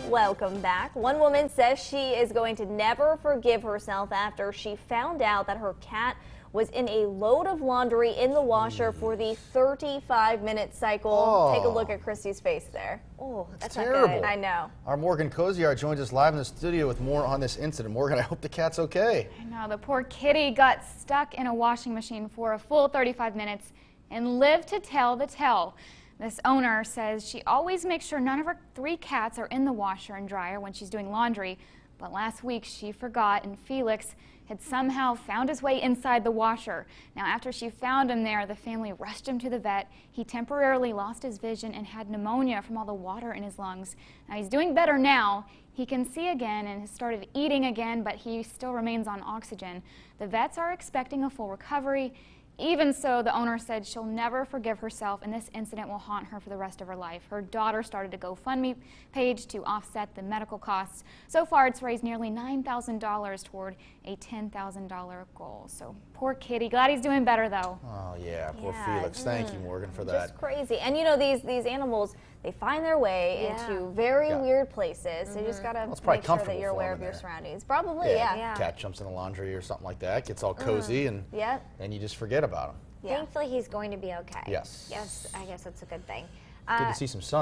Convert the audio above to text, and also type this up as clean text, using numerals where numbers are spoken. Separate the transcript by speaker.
Speaker 1: Welcome back. One woman says she is going to never forgive herself after she found out that her cat was in a load of laundry in the washer for the 35-minute cycle.
Speaker 2: Oh.
Speaker 1: Take a look at Christy's face there.
Speaker 3: Oh, that's not
Speaker 2: terrible.
Speaker 3: good.
Speaker 1: I know.
Speaker 2: Our Morgan Koziar joins us live in the studio with more on this incident. Morgan, I hope the cat's okay.
Speaker 4: I know, the poor kitty got stuck in a washing machine for a full 35 minutes and lived to tell the tale. This owner says she always makes sure none of her 3 cats are in the washer and dryer when she's doing laundry, but last week she forgot and Felix had somehow found his way inside the washer. Now, after she found him there, the family rushed him to the vet. He temporarily lost his vision and had pneumonia from all the water in his lungs. Now, he's doing better now. He can see again and has started eating again, but he still remains on oxygen. The vets are expecting a full recovery. Even so, the owner said she'll never forgive herself, and this incident will haunt her for the rest of her life. Her daughter started a GoFundMe page to offset the medical costs. So far, it's raised nearly $9,000 toward a $10,000 goal. So poor kitty. Glad he's doing better, though.
Speaker 2: Oh, yeah, poor Felix. Thank you, Morgan, for that.
Speaker 1: Just crazy. And you know, these animals, they find their way into very weird places. So you just gotta
Speaker 2: Well, it's probably
Speaker 1: make sure that
Speaker 2: comfortable
Speaker 1: you're
Speaker 2: for
Speaker 1: aware
Speaker 2: them
Speaker 1: of
Speaker 2: in
Speaker 1: your
Speaker 2: there.
Speaker 1: surroundings. Probably, yeah.
Speaker 2: Cat jumps in the laundry or something like that, gets all cozy, and you just forget about him.
Speaker 3: Thankfully, he's going to be okay.
Speaker 2: Yes.
Speaker 3: Yes, I guess that's a good thing.
Speaker 2: Good to see some sun.